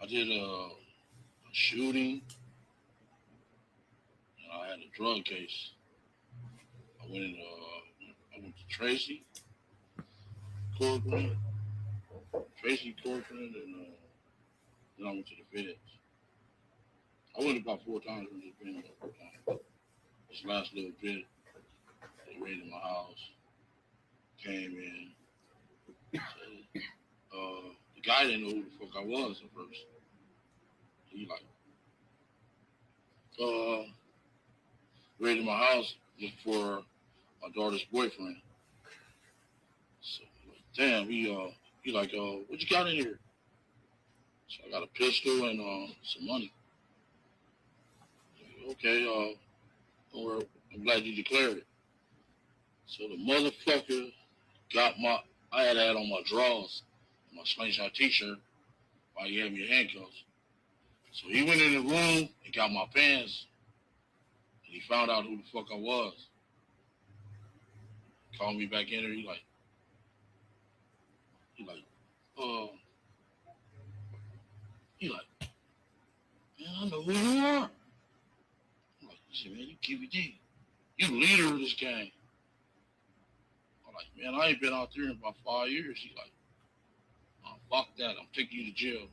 I did a shooting. And I had a drug case. I went to Tracy Corcoran, and then I went to the feds. I went about 4 times when just been about 4 times. This last little bit, they raided my house, came in. Said, the guy didn't know who the fuck I was at first. He like, raided my house for my daughter's boyfriend. So like, damn, he like, what you got in here? So I got a pistol and some money. Okay, I'm glad you declared it. So the motherfucker got I had on my drawers, my slingshot t-shirt, while he had me in handcuffs. So he went in the room and got my pants, and he found out who the fuck I was. Called me back in there, he like, man, I know who you are. I'm like, he said, man, you Keefe D. You the leader of this gang. I'm like, man, I ain't been out there in about 5 years. He like, oh, fuck that. I'm taking you to jail.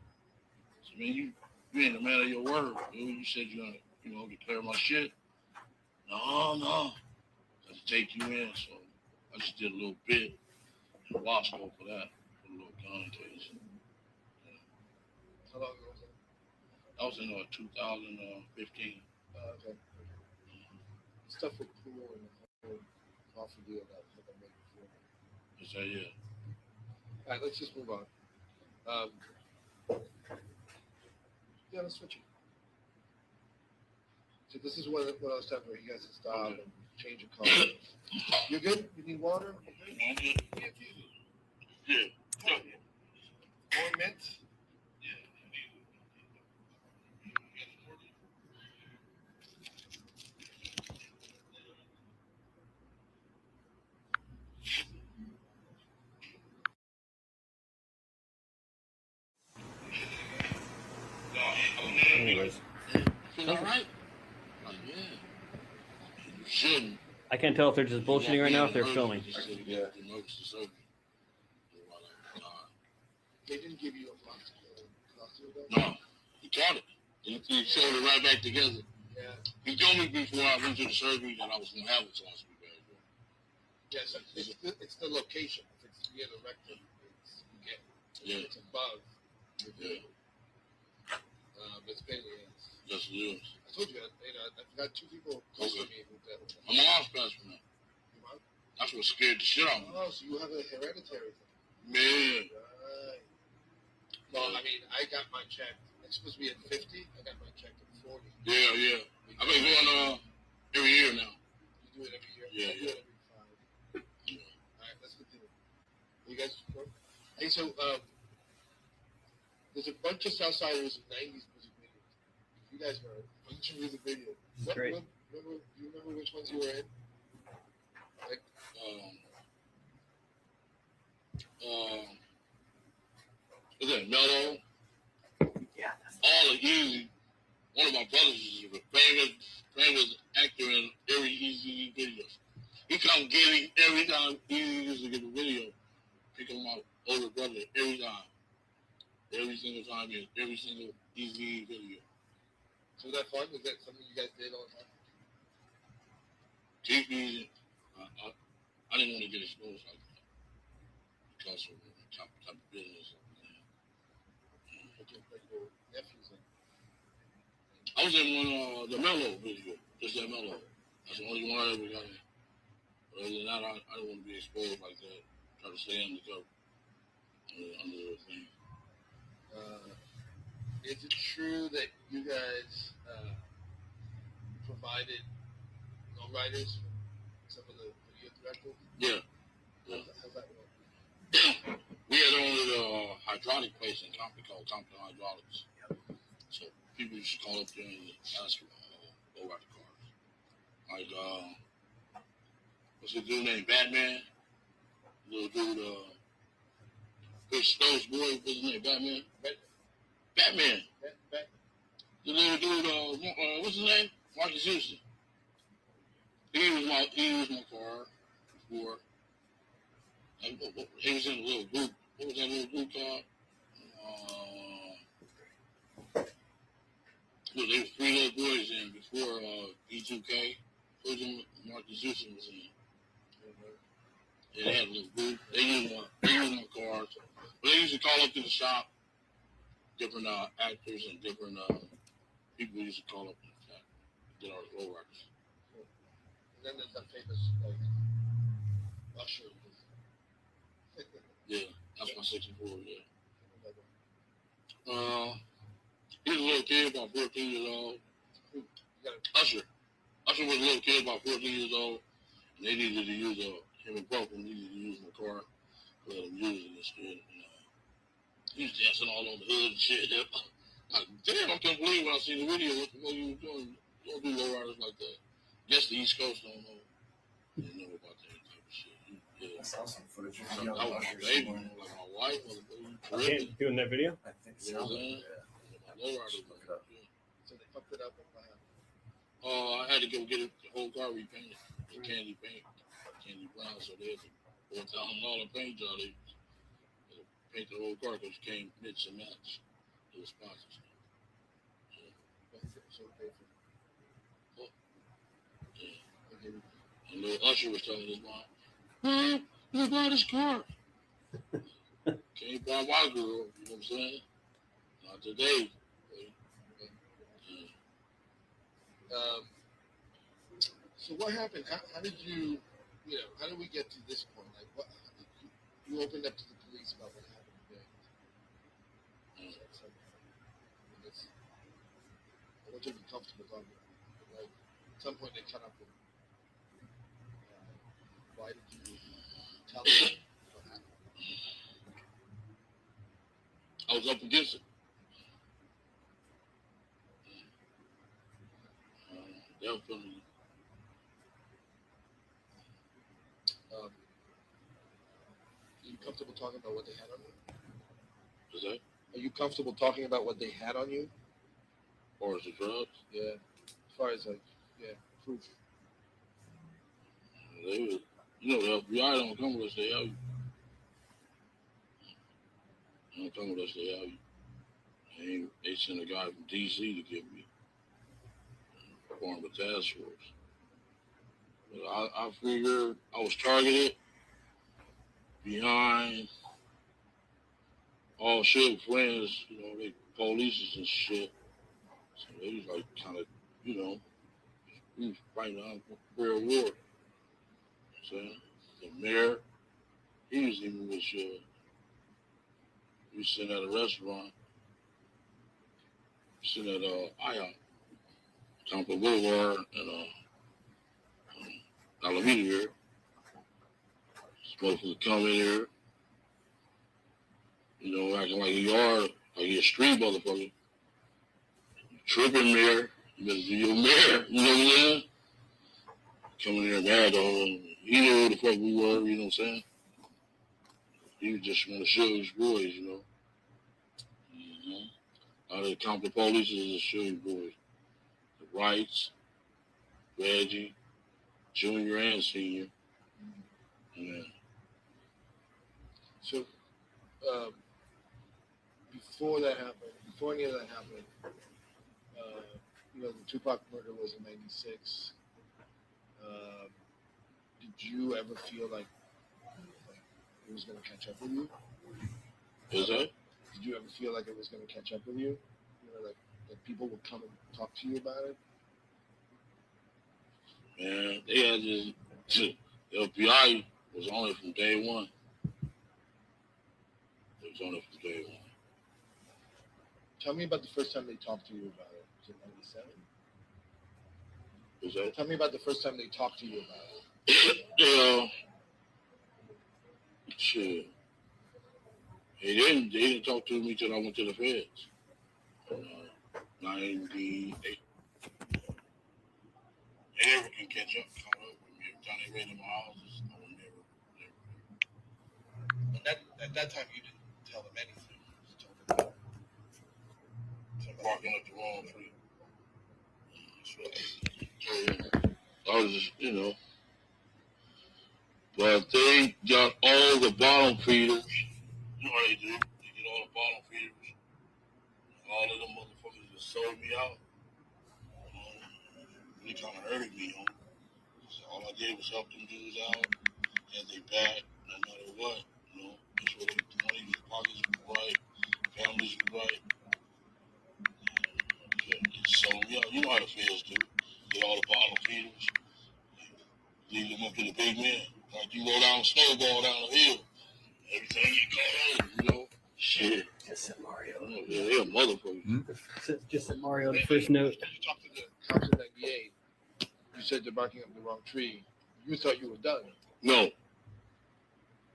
So, man, you ain't a man of your word. You said you're going to, declare my shit. No. Let's take you in. So I just did a little bit in Wasco for that. For a little gun case. Yeah. How long ago was that? That was in 2015. Okay. Stuff with pool and the whole coffee deal that I made before. Is that it? All right, let's just move on. Yeah, let's switch it. So this is what I was talking about. You guys can stop and change your color. You good? You need water? Okay. Yeah. More mint? Anyways, Feel all right? Like, yeah. You shouldn't. I can't tell if they're just bullshitting right now or if they're filming. Yeah. They didn't give you a box. No, he taught it. He showed it right back together. Yeah. He told me before I went to the surgery that I was going to have a colostomy bag. Yes, it's the location. If it's near the rectum, it's above. Yeah. It's pain in the ass. Yes, it is. I told you, I've got 2 people close to me who that. I'm an arms passed from that. That's what scared the shit out of me. Oh, so you have a hereditary thing. Man. Right. Well, I mean, I got my check. It's supposed to be at 50. I got my check at 40. Yeah. I've been going every year now. You do it every year? Yeah. I do it every 5. Yeah. All right, let's continue. You guys support? Hey, so there's a bunch of Southsiders in 90s music videos. You guys know a bunch of music videos. Great. Do you remember which ones you were in? Like, is that Mellow? Yeah. All of Easy. One of my brothers is a famous actor in every Easy videos. He come getting every time Easy used to get a video. Pick him out, older brother, every time. Every single time, every single Easy video. so was that fun? Was that something you guys did all the time? TV, I didn't want to get exposed like that because of the type of business. Like your nephews and I was in one the Mellow video. Just that mellow. That's the only one I ever got in. But other than that, I don't want to be exposed like that. Try to stay undercover. Under the thing. Is it true that you guys provided lowriders for some of the youth directors? Yeah. How's that work? We had only the hydraulic place in Compton called Compton Hydraulics. So people used to call up there and ask for lowrider cars. Like, what's the dude named Batman? Little dude, Chris Stowe's boy, what's his name? Batman? Batman. The little dude, what's his name? Marcus Houston. He used my car before. He was in a little group. What was that little group called? Well, there was 3 little boys in before E2K. Marcus Houston was in. Yeah, they had a little group. They used my cars. But they used to call up to the shop. Different actors and different people used to call up and get our low riders. And then there's that famous Usher. Yeah, that's my 64, yeah. He was a little kid, about 14 years old. Usher. Usher was a little kid, about 14 years old. And they needed to use him and Brooklyn needed to use my car. Let him use it instead. He was dancing all on the hood and shit. Like, damn, I can't believe when I see the video what the fuck you were doing. You don't do lowriders like that. Guess the East Coast don't know. They didn't know about that type of shit. Yeah. I saw some footage of That young was my Usher baby, somewhere. like my wife. Okay, doing that video? I think You know so. what I'm saying? Yeah. My lowrider. Look it up. So they fucked it up and what happened? I had to go get the whole car repainted. The candy paint, candy brown. So they had to $4,000 paint job. They paint the whole car because it came mix and match. It was sponsors. So they paid for it. And little Usher was telling his mom, you buy this car. Can't buy my girl, you know what I'm saying? Not today. So what happened? How did you how did we get to this point? Like, what? You opened up to the police about what happened today. I want you to be comfortable talking about it. Like, at some point they cut off the. Why did you tell them what happened? I was up against it. Definitely. Are you comfortable talking about what they had on you? Is that? Are you comfortable talking about what they had on you? Or is it drugs? Yeah. As far as proof. They was, the FBI don't come with us, they help you. They don't come with us, they help you. They sent a guy from DC to get me. Form a task force. But I figured I was targeted behind all shit friends, they police and shit. So they was like kind of, we was fighting on real war. So the mayor, he was even with we sitting at a restaurant, sitting at IHOP, Compton Boulevard, and Alameda here. Supposed to come in here, acting like a yard, like you're a street motherfucker. Tripping mayor, you better do your mayor, you know what I'm saying? Coming here mad on him. He knew who the fuck we were, you know what I'm saying? He was just want to show his boys, Out of the Compton police is to show his boys. The Wrights, Reggie, Junior and Senior. Yeah. So, before that happened, before any of that happened, the Tupac murder was in '96. Did you ever feel like it was going to catch up with you? Is that? Did you ever feel like it was going to catch up with you? Like people would come and talk to you about it? Man, they had just FBI was on it from day one. It was on it from day one. Tell me about the first time they talked to you about it. Was it 97? Was that? Tell me about the first time they talked to you about it. Shit. They didn't talk to me till I went to the feds. 98. They never can catch up, come up with me. Every time they raided my houses, I would never. But at that time, you didn't tell them anything. You just told them Barking up the wrong tree. I was just, but they got all the bottom feeders. You know what they do? They get all the bottom feeders. All of them motherfuckers just sold me out. They kind of hurted me, So all I did was help them dudes out. Had they back, no matter what. Make sure the money, the pockets was right, families were right. So, you know how the feds do. Get all the bottom feeders. Lead them up to the big man. Like you go down a snowball down the hill. Everything you caught on, Shit. Just said Mario. Yeah, they're a motherfucker. Just said Mario the first note. you talked to the cops in 98. You said they're barking up the wrong tree. You thought you were done. No.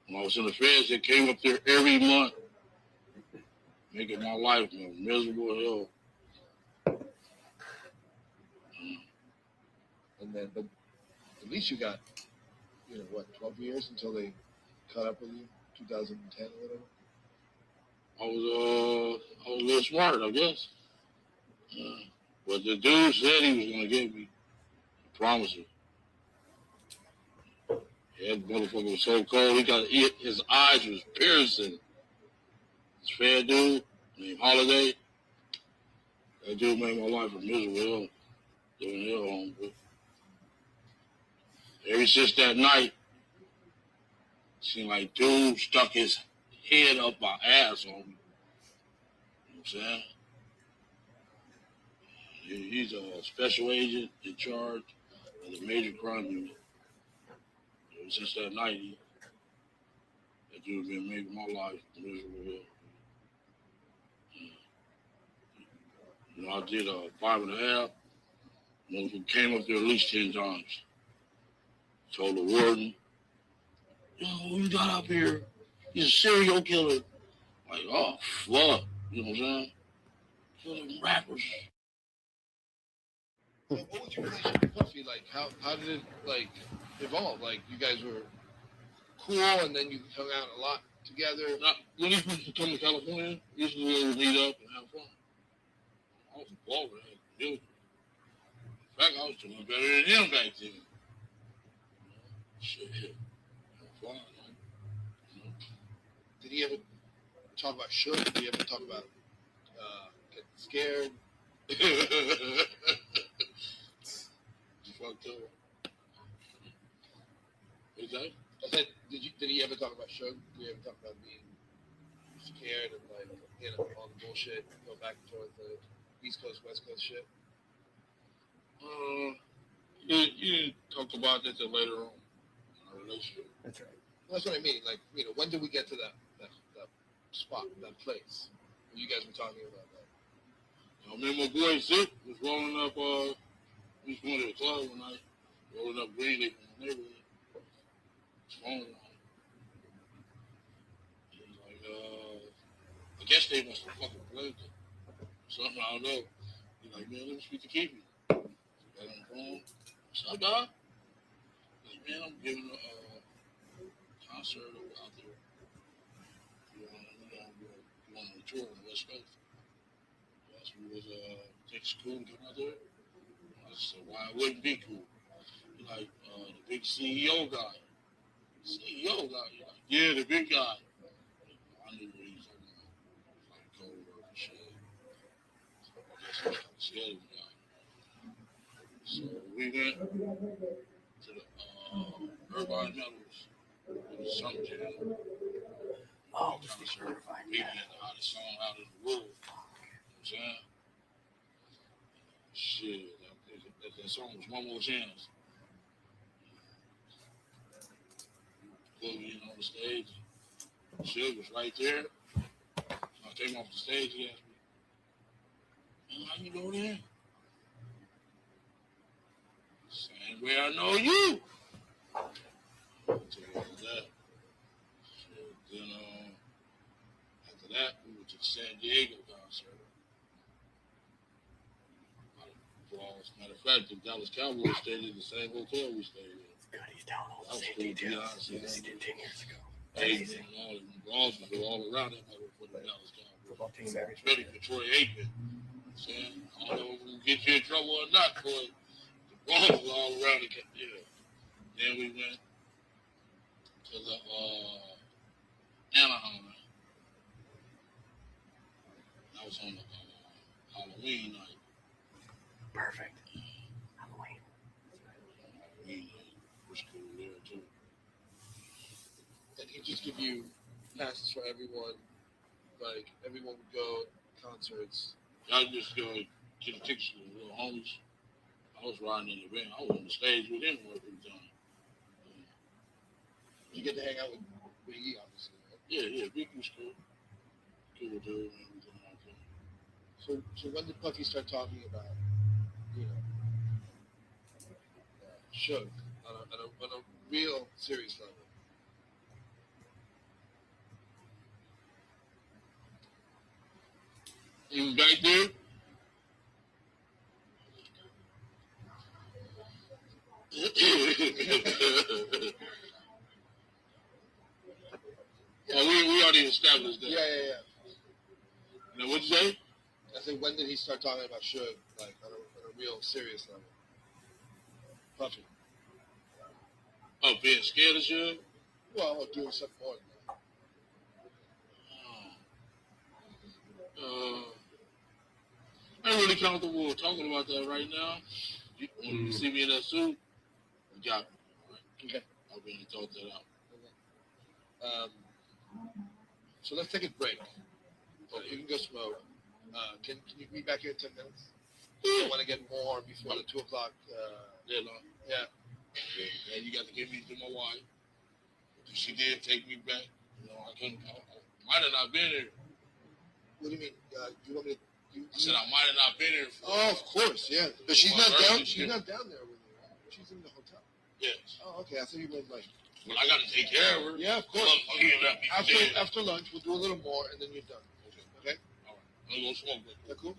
When I was in the feds, they came up there every month, making my life miserable as hell. And then, but at least you got, 12 years until they caught up with you, 2010 or whatever. I was a little smart, I guess. But the dude said he was gonna get me. I promise you. That motherfucker was so cold. His eyes was piercing. This fair dude named Holiday. That dude made my life a miserable hell. Living hell on, but ever since that night, seemed like dude stuck his head up my ass on me. You know what I'm saying? He's a special agent in charge of the major crime unit. Ever since that night, that dude been making my life miserable. I did 5.5. Motherfucker came up there at least 10 times. Told the warden, who you got up here? He's a serial killer. Like, oh, fuck. You know what I'm saying? Killing rappers. What was your relationship with Puffy like? How did it evolve? Like you guys were cool, and then you hung out a lot together. When he used to come to California, we used to meet up and have fun. I was a baller, dude. In fact, I was doing better than him back then. Shit, have fun, man. Did he ever talk about shook? Did he ever talk about getting scared? You fucked up. What's that? I said, did he ever talk about shook? Did he ever talk about being scared and all the bullshit, go back and forth, the East Coast, West Coast shit? You talked about that later on in our relationship. That's right. That's what I mean. Like, when did we get to that spot, that place where you guys were talking about that? I remember my boy Zip was rolling up, we was going to the club one night, rolling up green leaf in the neighborhood. His phone on. He was like, I guess they must have fucking blanked it. Something, I don't know. He's like, man, let me speak to Keefe. So got on the phone. What's up, dog? He's like, man, I'm giving a concert out there. You want to tour on the West Coast? We was think it's cool to come out there. I said, why it wouldn't be cool? He's like, the big CEO guy. CEO guy? He's like, yeah, the big guy. I knew what he was talking about. Like cold work and shit. So I guess I was kind of scared of the guy. So we went to the Irvine Meadows. It was some jam. Oh, Concert. We had the hottest song out in the world. You know what I'm saying? Shit, that song was One More Chance. in on the stage. Suge was right there. I came off the stage. He asked me, "Man, how you know that?" Same way I know you. So after that, then after that, we went to the San Diego concert. Matter of fact, the Dallas Cowboys stayed in the same hotel we stayed in. God, he's down all That was the cool. same details. Beyonce, As he did 10 years ago. Amazing. All the brawls were all around that mother for the Dallas Cowboys. Football team, everything. Ready for Troy Aikman. Saying, I don't know if we can get you in trouble or not, but the brawls were all around the yeah. Then we went to the Anaheim. That was on the Halloween night. Perfect. Halloween. Halloween night was cool there too. And he just give you passes for everyone. Like everyone would go concerts. I just go get a picture with little homies. I was riding in the van. I was on the stage with him every time. You get to hang out with Biggie, obviously. Right? Yeah, Big was cool. Cool dude and everything like that. So when did Puffy start talking about, Suge on a real serious level? He was back there. We already established that. Yeah. Now, what'd you say? I said, when did he start talking about Suge, like on a real serious level? Puffy. Oh, being scared of shit? Well, or doing something more than I ain't really comfortable talking about that right now. When you see me in that suit, you got me. Right? Okay. I'll be able to talk that out. So let's take a break. You can go smoke. Can you be back here in 10 minutes? I want to get more before the 2 o'clock. Yeah, no. Yeah. Yeah, you got to give me to my wife. She did take me back. I might have not been here. What do you mean? You want me to? I said I might have not been here. Oh, of course, yeah. But she's not down. She's not down there with you. Right? She's in the hotel. Yes. Oh, okay. I thought you meant like. Well, I got to take care of her. Yeah, of course. After lunch, we'll do a little more, and then you're done. Okay. All right. I'm gonna smoke. Is that cool?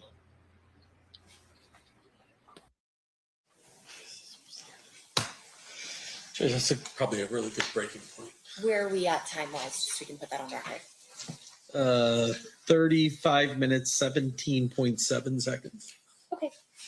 That's probably a really good breaking point. Where are we at time-wise, just so we can put that on record? 35 minutes, 17.7 seconds.